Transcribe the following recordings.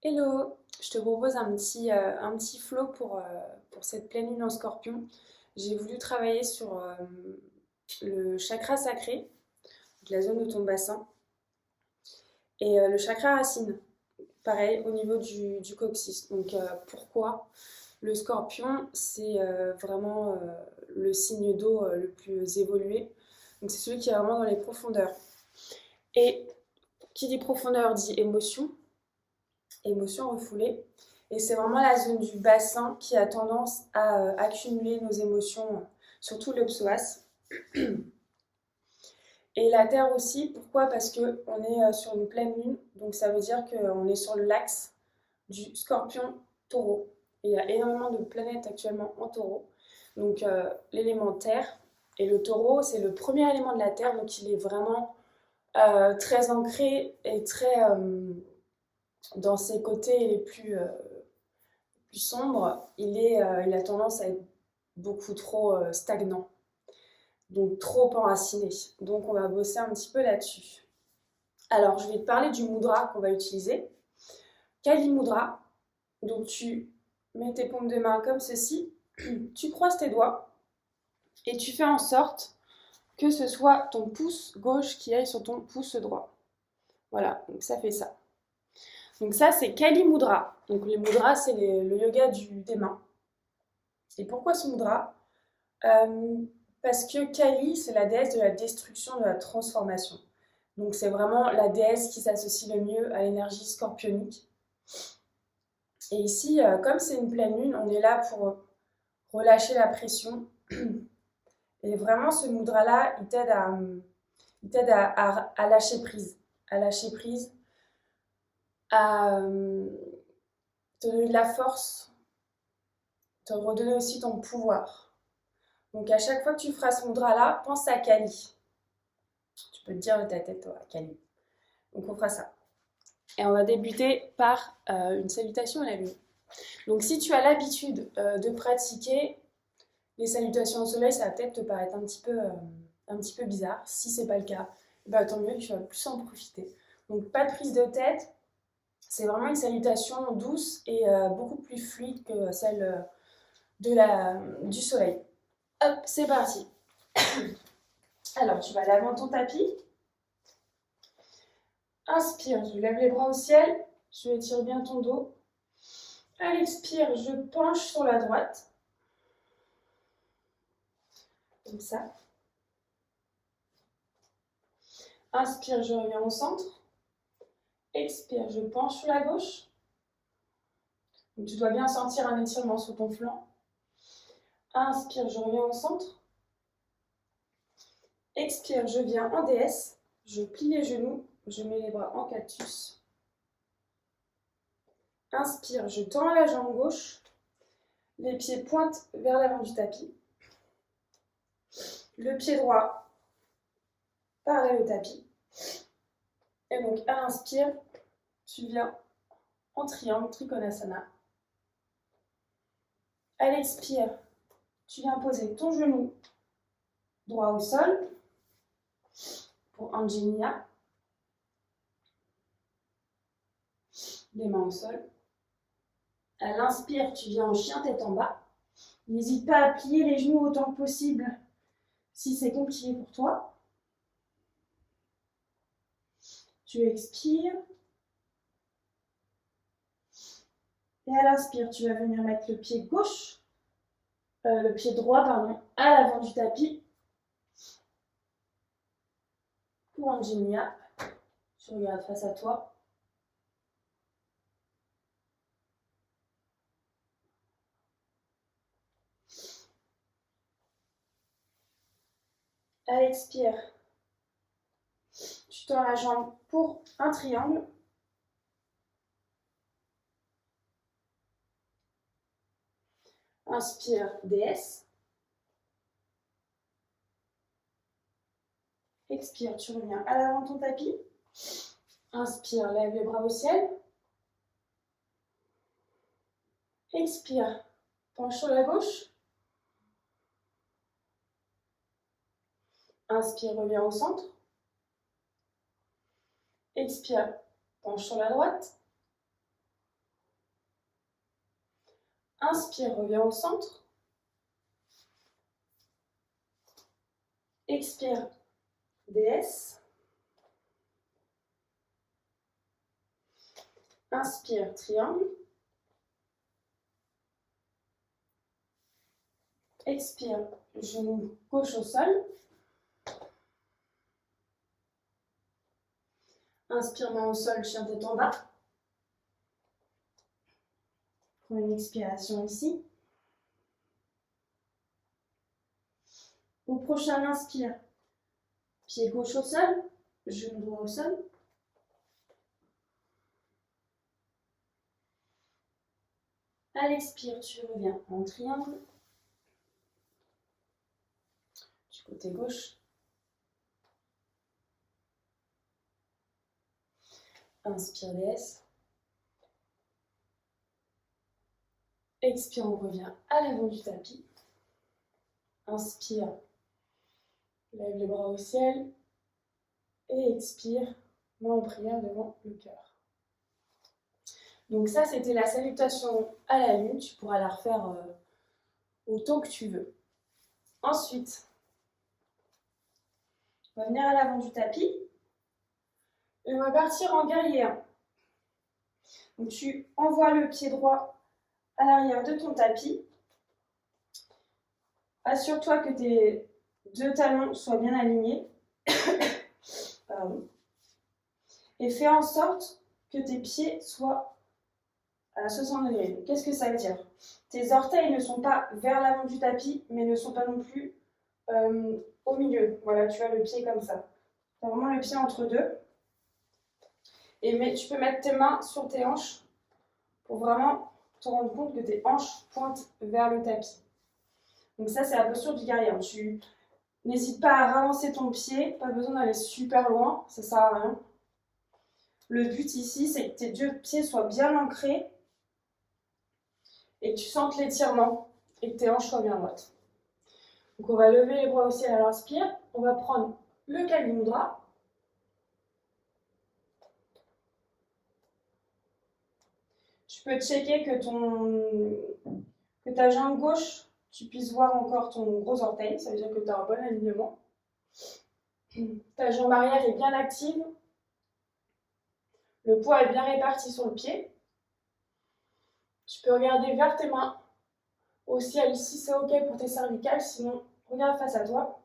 Hello, je te propose un petit flow pour cette pleine lune en scorpion. J'ai voulu travailler sur le chakra sacré, donc la zone de ton bassin, et le chakra racine, pareil, au niveau du coccyx. Donc pourquoi? Le scorpion, c'est vraiment le signe d'eau le plus évolué. Donc c'est celui qui est vraiment dans les profondeurs. Et qui dit profondeur dit émotion, émotion refoulée. Et c'est vraiment la zone du bassin qui a tendance à accumuler nos émotions, surtout le psoas. Et la Terre aussi, pourquoi? Parce qu'on est sur une pleine lune, donc ça veut dire qu'on est sur l'axe du scorpion-taureau. Il y a énormément de planètes actuellement en taureau. Donc l'élément terre, et le taureau, c'est le premier élément de la Terre, donc il est vraiment très ancré et très dans ses côtés les plus sombre, il a tendance à être beaucoup trop stagnant, donc trop enraciné. Donc on va bosser un petit peu là-dessus. Alors je vais te parler du mudra qu'on va utiliser. Kali Mudra, donc tu mets tes paumes de main comme ceci, tu croises tes doigts et tu fais en sorte que ce soit ton pouce gauche qui aille sur ton pouce droit. Voilà, donc ça fait ça. Donc ça c'est Kali Mudra. Donc les mudras c'est le yoga des mains. Et pourquoi ce mudra? Euh, Parce que Kali, c'est la déesse de la destruction, de la transformation. Donc c'est vraiment la déesse qui s'associe le mieux à l'énergie scorpionique. Et ici, comme c'est une pleine lune, on est là pour relâcher la pression. Et vraiment, ce mudra-là, il t'aide à lâcher prise. À lâcher prise, à te donner de la force, te redonner aussi ton pouvoir. Donc à chaque fois que tu feras ce mudra-là, pense à Kali. Tu peux te dire dans ta tête, toi, Kali. Donc on fera ça. Et on va débuter par une salutation à la lune. Donc si tu as l'habitude de pratiquer les salutations au soleil, ça va peut-être te paraître un petit peu bizarre. Si c'est pas le cas, bah, tant mieux, tu vas plus en profiter. Donc pas de prise de tête, c'est vraiment une salutation douce et beaucoup plus fluide que celle du soleil. Hop, c'est parti. Alors tu vas aller avant ton tapis. Inspire, je lève les bras au ciel, je étire bien ton dos. À l'expire, je penche sur la droite, comme ça. Inspire, je reviens au centre. Expire, je penche sur la gauche. Donc, tu dois bien sentir un étirement sur ton flanc. Inspire, je reviens au centre. Expire, je viens en déesse. Je plie les genoux, je mets les bras en cactus. Inspire, je tends la jambe gauche. Les pieds pointent vers l'avant du tapis. Le pied droit parallèle au tapis. Et donc à l'inspire, tu viens en triangle, Trikonasana. À l'expire, tu viens poser ton genou droit au sol pour Anjaliya. Les mains au sol. À l'inspire, tu viens en chien tête en bas. N'hésite pas à plier les genoux autant que possible si c'est compliqué pour toi. Tu expires. Et à l'inspire, tu vas venir mettre le pied gauche, le pied droit, pardon, à l'avant du tapis pour Anjaliya. Tu regardes face à toi. À l'expire, tu tends la jambe pour un triangle. Inspire, déesse. Expire, tu reviens à l'avant de ton tapis. Inspire, lève les bras au ciel. Expire, penche sur la gauche. Inspire, reviens au centre. Expire, penche sur la droite. Inspire, reviens au centre. Expire, DS. Inspire, triangle. Expire, genou gauche au sol. Inspire, main au sol, chien tête en bas. Prends une expiration ici. Au prochain inspire, pied gauche au sol, genou droit au sol. À l'expire, tu reviens en triangle. Du côté gauche. Inspire, DS. Expire, on revient à l'avant du tapis. Inspire, lève les bras au ciel. Et expire, main en prière devant le cœur. Donc ça, c'était la salutation à la lune. Tu pourras la refaire autant que tu veux. Ensuite, on va venir à l'avant du tapis. Et on va partir en guerrier 1. Donc tu envoies le pied droit à l'arrière de ton tapis. Assure-toi que tes deux talons soient bien alignés. Pardon. Et fais en sorte que tes pieds soient à 60 degrés. Qu'est-ce que ça veut dire? Tes orteils ne sont pas vers l'avant du tapis, mais ne sont pas non plus au milieu. Voilà, tu as le pied comme ça. Tu as vraiment le pied entre deux. Et tu peux mettre tes mains sur tes hanches pour vraiment te rendre compte que tes hanches pointent vers le tapis. Donc ça, c'est la posture du guerrier. Tu n'hésites pas à ravancer ton pied, pas besoin d'aller super loin, ça sert à rien. Le but ici, c'est que tes deux pieds soient bien ancrés et que tu sentes l'étirement et que tes hanches soient bien droites. Donc on va lever les bras au ciel à l'inspire. On va prendre le Kali Mudra. Tu peux checker que ta jambe gauche, tu puisses voir encore ton gros orteil. Ça veut dire que tu as un bon alignement. Ta jambe arrière est bien active. Le poids est bien réparti sur le pied. Tu peux regarder vers tes mains au ciel si c'est OK pour tes cervicales. Sinon, regarde face à toi.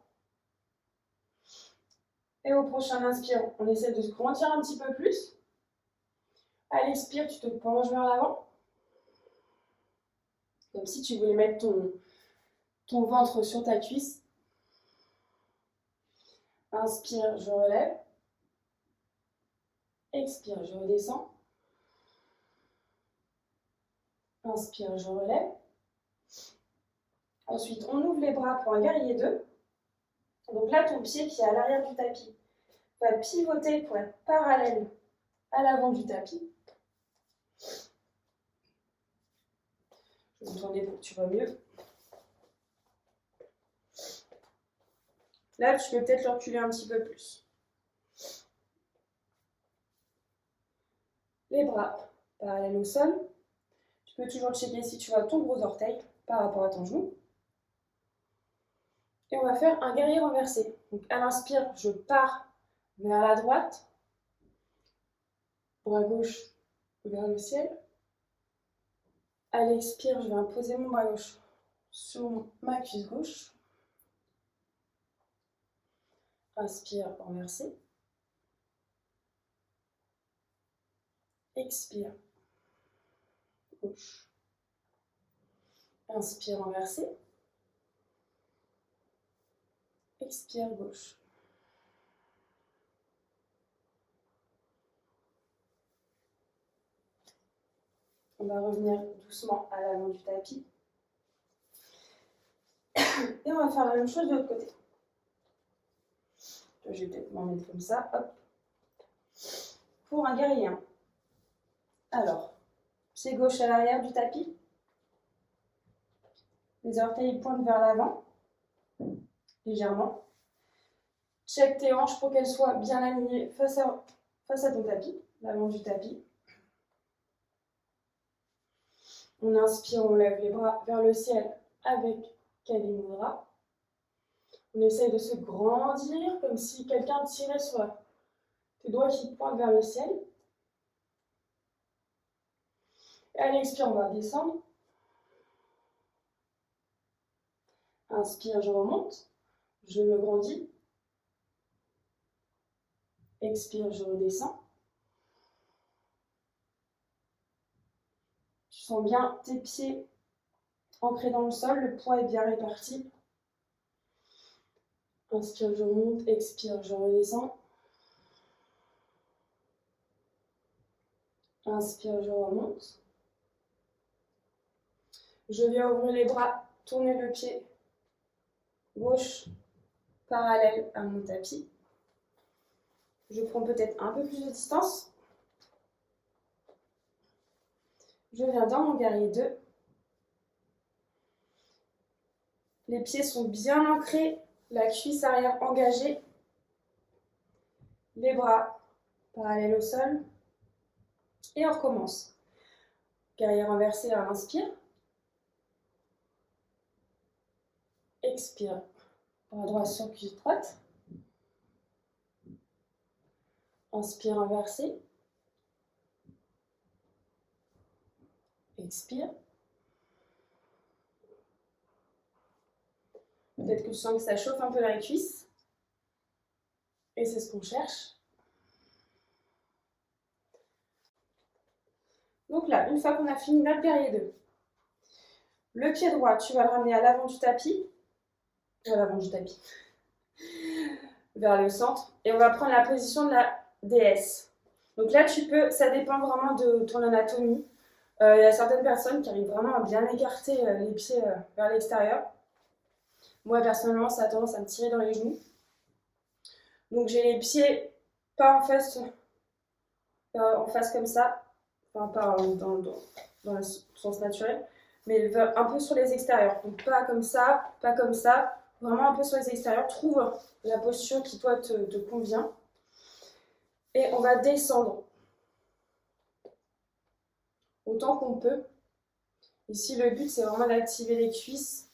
Et au prochain inspire, on essaie de se grandir un petit peu plus. À l'expire, tu te penches vers l'avant. Comme si tu voulais mettre ton ventre sur ta cuisse. Inspire, je relève. Expire, je redescends. Inspire, je relève. Ensuite, on ouvre les bras pour un guerrier 2. Donc là, ton pied qui est à l'arrière du tapis va pivoter pour être parallèle à l'avant du tapis. Je vais me tourner pour que tu vois mieux. Là, tu peux peut-être le reculer un petit peu plus. Les bras parallèles au sol. Tu peux toujours checker si tu vois ton gros orteil par rapport à ton genou. Et on va faire un guerrier renversé. Donc à l'inspire, je pars vers la droite. Bras gauche vers le ciel. À l'expire, je vais imposer mon bras gauche sur ma cuisse gauche. Inspire, renverser. Expire, gauche. Inspire, renverser. Expire, gauche. On va revenir doucement à l'avant du tapis. Et on va faire la même chose de l'autre côté. Je vais peut-être m'en mettre comme ça. Hop. Pour un guerrier 1. Alors, pied gauche à l'arrière du tapis. Les orteils pointent vers l'avant, légèrement. Check tes hanches pour qu'elles soient bien alignées face à ton tapis, l'avant du tapis. On inspire, on lève les bras vers le ciel avec Kali Mudra. On essaye de se grandir comme si quelqu'un tirait sur tes doigts qui pointent vers le ciel. Et à l'expire, on va descendre. Inspire, je remonte. Je me grandis. Expire, je redescends. Tu sens bien tes pieds ancrés dans le sol, le poids est bien réparti. Inspire, je remonte. Expire, je redescends. Inspire, je remonte. Je viens ouvrir les bras, tourner le pied gauche parallèle à mon tapis. Je prends peut-être un peu plus de distance. Je viens dans mon guerrier 2. Les pieds sont bien ancrés, la cuisse arrière engagée. Les bras parallèles au sol. Et on recommence. Guerrier inversé à l'inspire. Expire. Bras droit sur cuisse droite. Inspire inversé. Expire. Peut-être que tu sens que ça chauffe un peu la cuisse. Et c'est ce qu'on cherche. Donc là, une fois qu'on a fini notre guerrier 2, le pied droit, tu vas le ramener à l'avant du tapis. Vers le centre. Et on va prendre la position de la déesse. Donc là, tu peux, ça dépend vraiment de ton anatomie. Il y a certaines personnes qui arrivent vraiment à bien écarter les pieds vers l'extérieur. Moi, personnellement, ça a tendance à me tirer dans les genoux. Donc j'ai les pieds pas en face comme ça, enfin pas dans le sens naturel, mais un peu sur les extérieurs. Donc pas comme ça, vraiment un peu sur les extérieurs. Trouve la posture qui toi te convient. Et on va descendre autant qu'on peut. Ici, le but, c'est vraiment d'activer les cuisses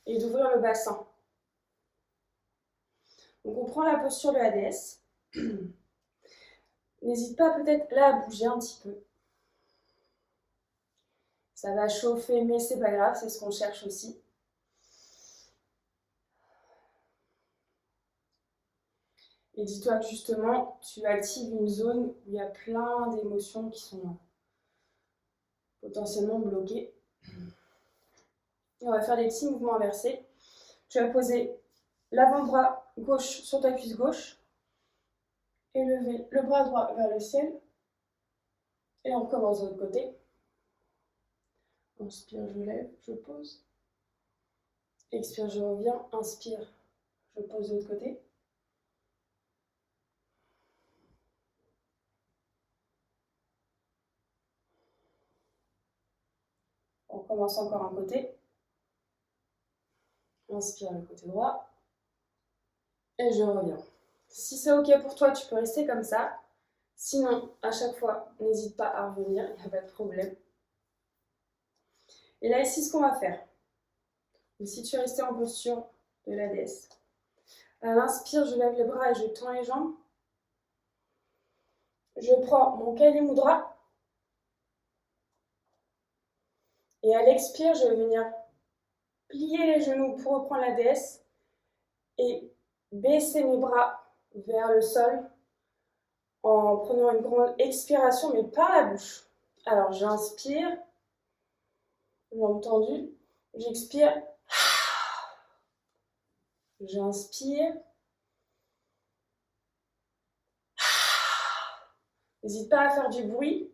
et d'ouvrir le bassin. Donc on prend la posture de la déesse. N'hésite pas peut-être là à bouger un petit peu. Ça va chauffer, mais c'est pas grave, c'est ce qu'on cherche aussi. Et dis-toi que justement, tu actives une zone où il y a plein d'émotions qui sont potentiellement bloquées. Et on va faire des petits mouvements inversés. Tu vas poser l'avant-bras gauche sur ta cuisse gauche et lever le bras droit vers le ciel. Et on recommence de l'autre côté. Inspire, je lève, je pose. Expire, je reviens. Inspire, je pose de l'autre côté. On commence encore un côté. Inspire le côté droit. Et je reviens. Si c'est OK pour toi, tu peux rester comme ça. Sinon, à chaque fois, n'hésite pas à revenir, il n'y a pas de problème. Et là, ici, ce qu'on va faire. Donc, si tu es resté en posture de la déesse, à l'inspire, je lève les bras et je tends les jambes. Je prends mon Kali Mudra. Et à l'expire, je vais venir plier les genoux pour reprendre la déesse et baisser mes bras vers le sol en prenant une grande expiration, mais par la bouche. Alors, j'inspire, jambes tendues, j'expire, j'inspire. N'hésite pas à faire du bruit.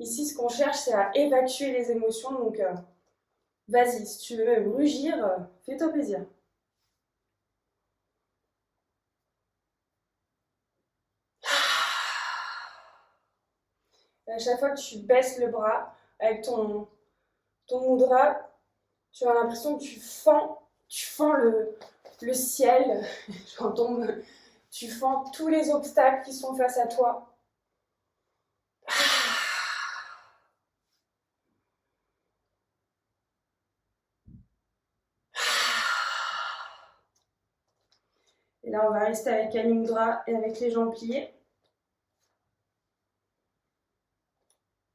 Ici, ce qu'on cherche, c'est à évacuer les émotions. Donc, vas-y, si tu veux même rugir, fais-toi plaisir. À chaque fois que tu baisses le bras avec ton mudra, tu as l'impression que tu fends le ciel. Tu fends tous les obstacles qui sont face à toi. Et là, on va rester avec Ani Mudra et avec les jambes pliées.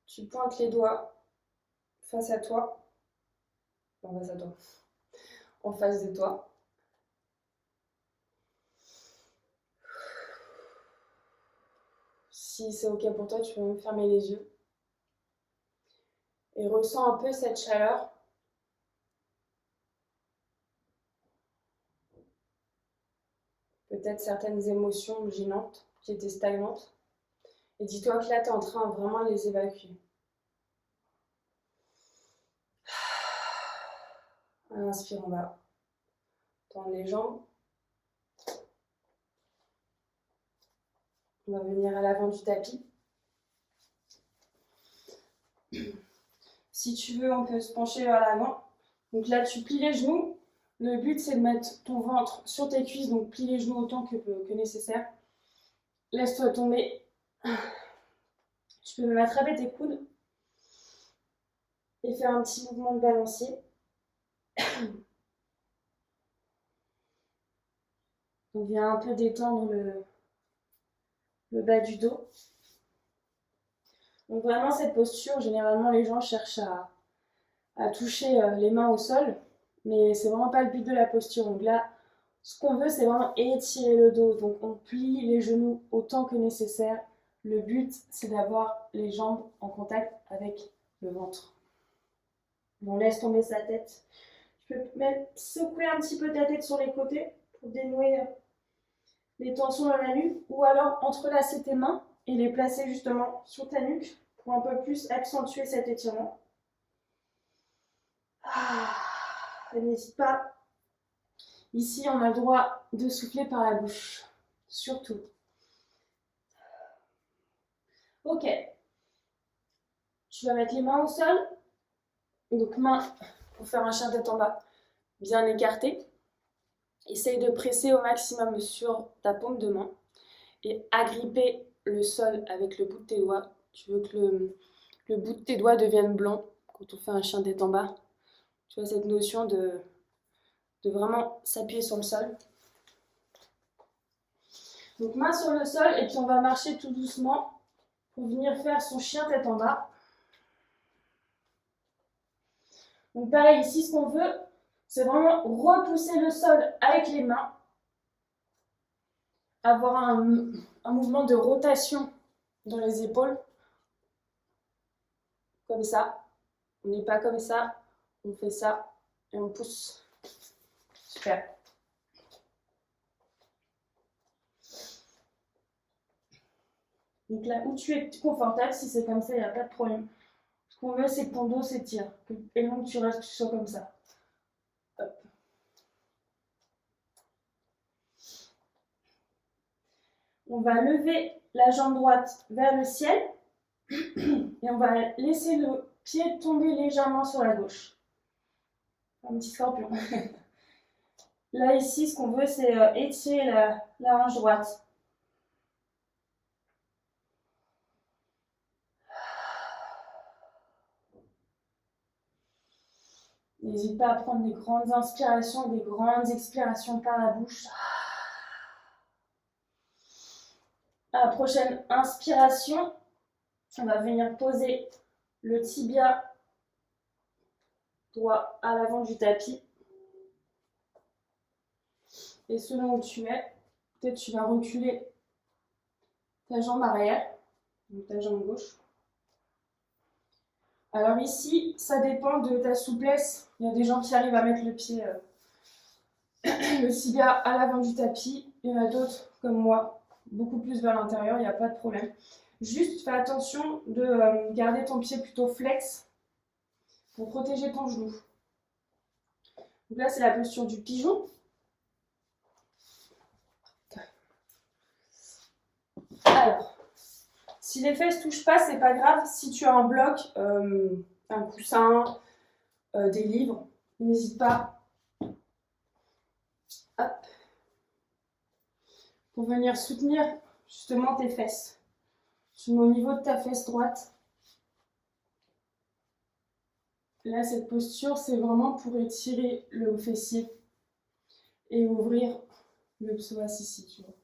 Tu pointes les doigts face à toi. En face à toi. En face de toi. Si c'est ok pour toi, tu peux même fermer les yeux. Et ressens un peu cette chaleur. Peut-être certaines émotions gênantes qui étaient stagnantes. Et dis-toi que là, tu es en train vraiment de les évacuer. Inspire, on va tendre les jambes. On va venir à l'avant du tapis. Si tu veux, on peut se pencher vers l'avant. Donc là, tu plies les genoux. Le but, c'est de mettre ton ventre sur tes cuisses, donc plie les genoux autant que nécessaire. Laisse-toi tomber. Tu peux même attraper tes coudes et faire un petit mouvement de balancier. On vient un peu détendre le bas du dos. Donc vraiment, cette posture, généralement, les gens cherchent à toucher les mains au sol, mais c'est vraiment pas le but de la posture. Donc là, ce qu'on veut, c'est vraiment étirer le dos. Donc on plie les genoux autant que nécessaire. Le but, c'est d'avoir les jambes en contact avec le ventre. On laisse tomber sa tête. Tu peux même secouer un petit peu ta tête sur les côtés pour dénouer les tensions dans la nuque, ou alors entrelacer tes mains et les placer justement sur ta nuque pour un peu plus accentuer cet étirement. N'hésite pas. Ici, on a le droit de souffler par la bouche, surtout. Ok. Tu vas mettre les mains au sol. Donc mains pour faire un chien tête en bas, bien écarté. Essaye de presser au maximum sur ta paume de main et agripper le sol avec le bout de tes doigts. Tu veux que le bout de tes doigts devienne blanc quand on fait un chien tête en bas. Tu vois cette notion de vraiment s'appuyer sur le sol. Donc main sur le sol et puis on va marcher tout doucement pour venir faire son chien tête en bas. Donc pareil, ici ce qu'on veut, c'est vraiment repousser le sol avec les mains, avoir un mouvement de rotation dans les épaules, comme ça. On n'est pas comme ça, on fait ça et on pousse. Super. Donc là où tu es confortable, si c'est comme ça, il n'y a pas de problème. Ce qu'on veut, c'est que ton dos s'étire et non que tu restes sur comme ça. Hop. On va lever la jambe droite vers le ciel et on va laisser le pied tomber légèrement sur la gauche. Un petit scorpion. Là, ici, ce qu'on veut, c'est étirer la hanche droite. N'hésite pas à prendre des grandes inspirations et des grandes expirations par la bouche. À la prochaine inspiration, on va venir poser le tibia droit à l'avant du tapis. Et selon où tu es, peut-être tu vas reculer ta jambe arrière, donc ta jambe gauche. Alors ici, ça dépend de ta souplesse. Il y a des gens qui arrivent à mettre le pied, le tibia à l'avant du tapis. Il y en a d'autres, comme moi, beaucoup plus vers l'intérieur, il n'y a pas de problème. Juste fais attention de garder ton pied plutôt flex pour protéger ton genou. Donc là, c'est la posture du pigeon. Alors, si les fesses ne touchent pas, c'est pas grave. Si tu as un bloc, un coussin, des livres, n'hésite pas. Hop. Pour venir soutenir justement tes fesses. Tu mets au niveau de ta fesse droite. Là, cette posture, c'est vraiment pour étirer le haut fessier et ouvrir le psoas ici, tu vois.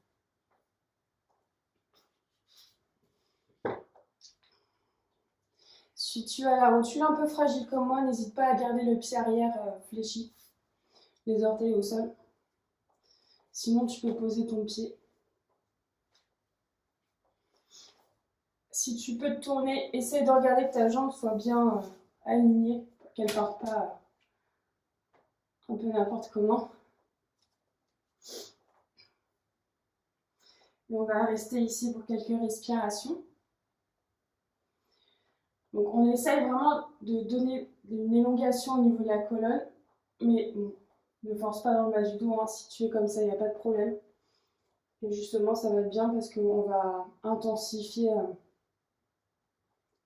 Si tu as la rotule un peu fragile comme moi, n'hésite pas à garder le pied arrière fléchi, les orteils au sol. Sinon, tu peux poser ton pied. Si tu peux te tourner, essaye de regarder que ta jambe soit bien alignée, qu'elle ne parte pas un peu n'importe comment. Et on va rester ici pour quelques respirations. Donc on essaye vraiment de donner une élongation au niveau de la colonne, mais bon, ne force pas dans le bas du dos, hein. Si tu es comme ça, il n'y a pas de problème. Et justement, ça va être bien parce qu'on va intensifier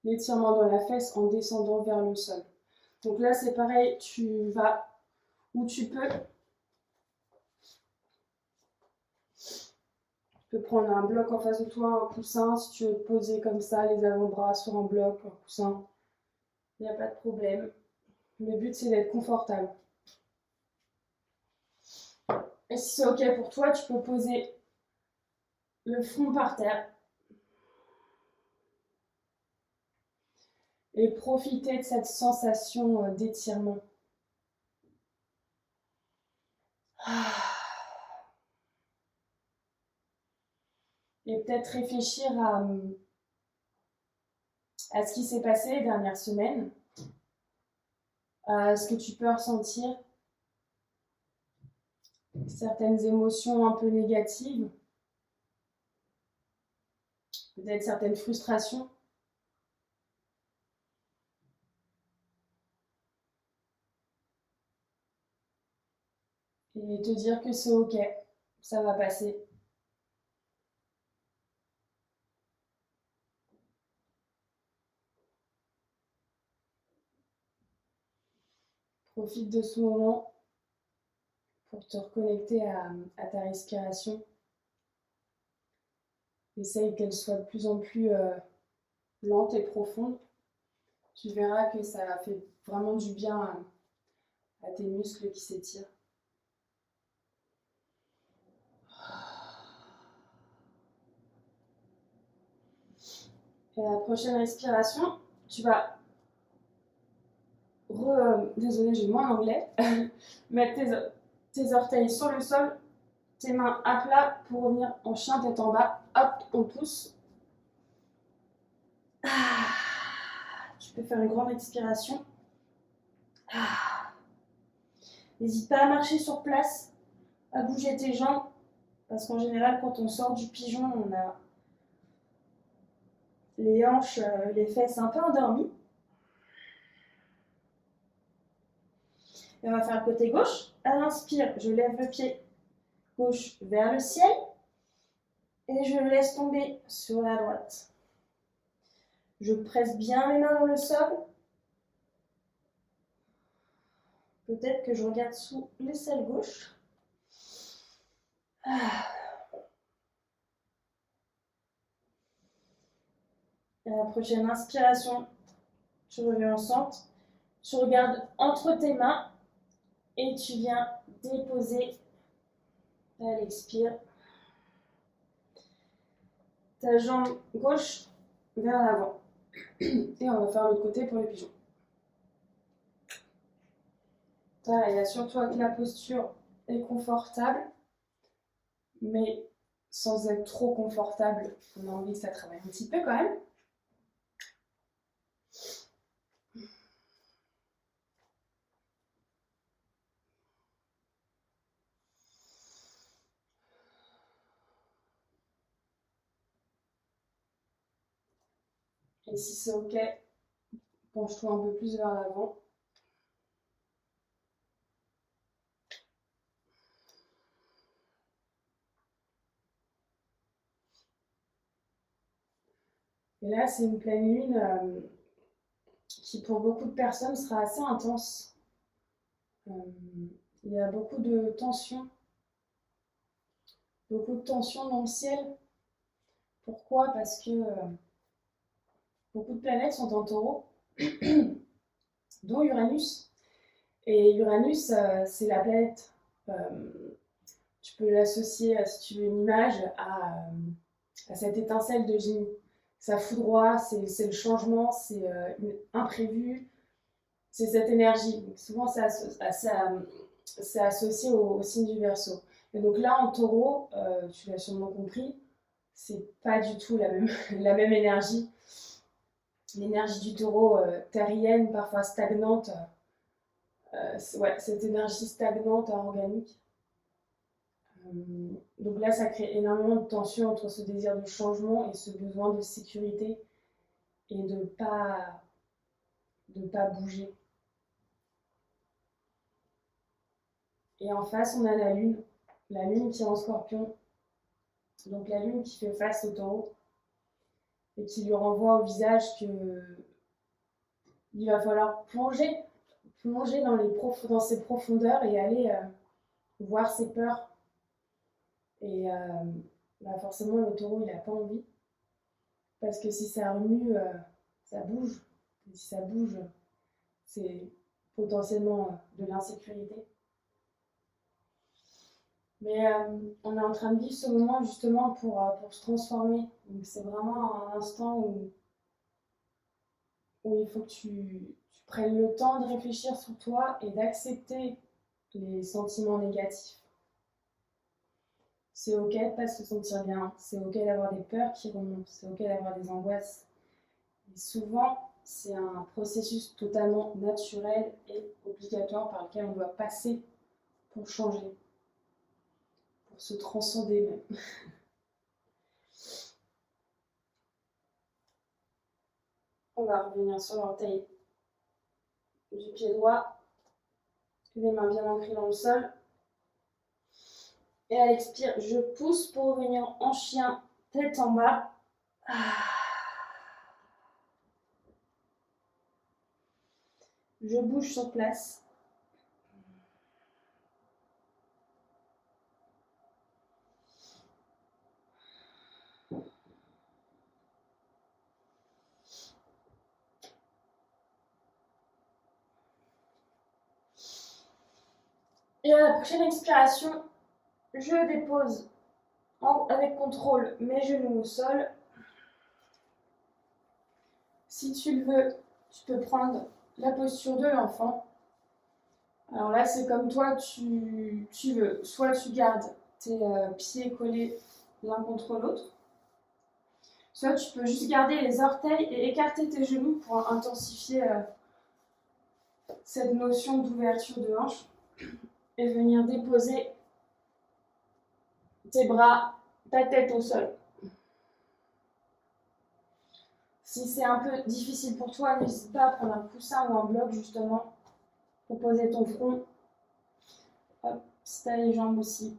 l'étirement dans la fesse en descendant vers le sol. Donc là, c'est pareil, tu vas où tu peux. Tu peux prendre un bloc en face de toi, un coussin, si tu veux te poser comme ça, les avant-bras sur un bloc, un coussin. Il n'y a pas de problème. Le but, c'est d'être confortable. Et si c'est OK pour toi, tu peux poser le front par terre et profiter de cette sensation d'étirement. Et peut-être réfléchir à ce qui s'est passé les dernières semaines, à ce que tu peux ressentir, certaines émotions un peu négatives, peut-être certaines frustrations. Et te dire que c'est OK, ça va passer. Profite de ce moment pour te reconnecter à ta respiration. Essaye qu'elle soit de plus en plus lente et profonde. Tu verras que ça fait vraiment du bien à tes muscles qui s'étirent. Et à la prochaine respiration, tu vas désolé, j'ai moins l'anglais. Mettre tes orteils sur le sol, tes mains à plat pour revenir en chien tête en bas. Hop, on pousse. Tu peux faire une grande expiration. N'hésite pas à marcher sur place, à bouger tes jambes, parce qu'en général, quand on sort du pigeon, on a les hanches, les fesses un peu endormies. Et on va faire le côté gauche. À l'inspire, je lève le pied gauche vers le ciel et je le laisse tomber sur la droite. Je presse bien mes mains dans le sol. Peut-être que je regarde sous l'aisselle gauche. À la prochaine inspiration, tu reviens au centre. Tu regardes entre tes mains et tu viens déposer à l'expire ta jambe gauche vers l'avant. Et on va faire l'autre côté pour les pigeons. Pareil, assure-toi que la posture est confortable, mais sans être trop confortable. On a envie que ça travaille un petit peu quand même. Et si c'est OK, penche-toi un peu plus vers l'avant. Et là, c'est une pleine lune qui, pour beaucoup de personnes, sera assez intense. Il y a beaucoup de tension dans le ciel. Pourquoi? Parce que beaucoup de planètes sont en taureau, dont Uranus. Et Uranus, c'est la planète, tu tu peux l'associer, si tu veux, une image à cette étincelle de génie. Ça foudroie, c'est le changement, c'est imprévu, c'est cette énergie. Donc souvent, c'est associé au signe du Verseau. Et donc là, en taureau, tu l'as sûrement compris, c'est pas du tout la même énergie. L'énergie du taureau terrienne, parfois stagnante, ouais, cette énergie stagnante, organique. Donc là, ça crée énormément de tension entre ce désir de changement et ce besoin de sécurité et de pas bouger. Et en face, on a la lune qui est en Scorpion, donc la lune qui fait face au taureau et qui lui renvoie au visage que il va falloir plonger dans ses profondeurs et aller voir ses peurs. Et forcément, le taureau, il n'a pas envie. Parce que si ça remue, ça bouge. Et si ça bouge, c'est potentiellement de l'insécurité. Mais on est en train de vivre ce moment justement pour se transformer. Donc c'est vraiment un instant où il faut que tu prennes le temps de réfléchir sur toi et d'accepter les sentiments négatifs. C'est ok de ne pas se sentir bien, c'est ok d'avoir des peurs qui remontent, c'est ok d'avoir des angoisses. Et souvent, c'est un processus totalement naturel et obligatoire par lequel on doit passer pour changer, pour se transcender même. On va revenir sur l'orteil du pied droit, les mains bien ancrées dans le sol. Et à l'expire, je pousse pour revenir en chien, tête en bas. Je bouge sur place. Et à la prochaine expiration, je dépose avec contrôle mes genoux au sol. Si tu le veux, tu peux prendre la posture de l'enfant. Alors là, c'est comme toi tu veux. Soit tu gardes tes pieds collés l'un contre l'autre, soit tu peux juste garder les orteils et écarter tes genoux pour intensifier cette notion d'ouverture de hanche et venir déposer tes bras, ta tête au sol. Si c'est un peu difficile pour toi, n'hésite pas à prendre un coussin ou un bloc justement pour poser ton front. Hop, si tu as les jambes aussi,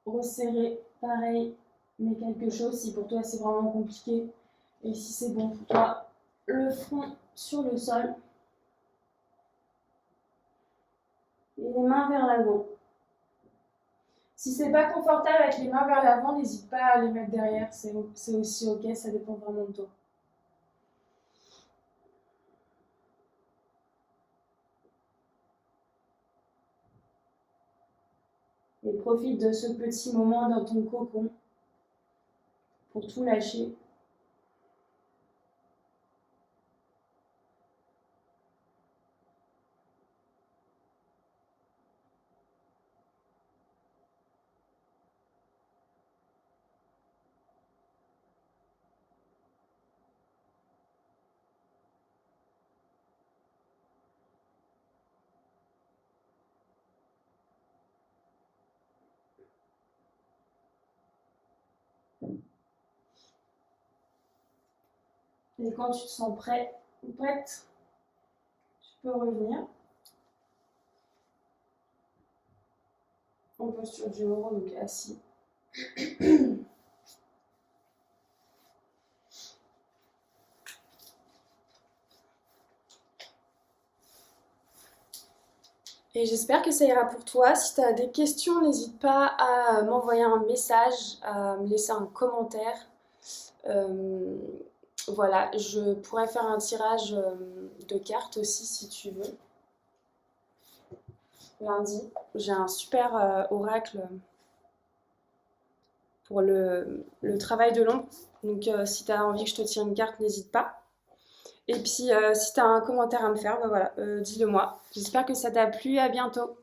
resserrer, pareil, mais quelque chose si pour toi c'est vraiment compliqué. Et si c'est bon pour toi, le front sur le sol. Et les mains vers l'avant. Si c'est pas confortable avec les mains vers l'avant, n'hésite pas à les mettre derrière, c'est aussi ok, ça dépend vraiment de toi. Et profite de ce petit moment dans ton cocon pour tout lâcher. Et quand tu te sens prêt ou prête, tu peux revenir en posture du haut, donc assis. Et j'espère que ça ira pour toi. Si tu as des questions, n'hésite pas à m'envoyer un message, à me laisser un commentaire. Voilà, je pourrais faire un tirage de cartes aussi si tu veux. lundi. J'ai un super oracle pour le travail de l'ombre. Donc si tu as envie que je te tire une carte, n'hésite pas. Et puis si tu as un commentaire à me faire, bah voilà, dis-le moi. J'espère que ça t'a plu. À bientôt.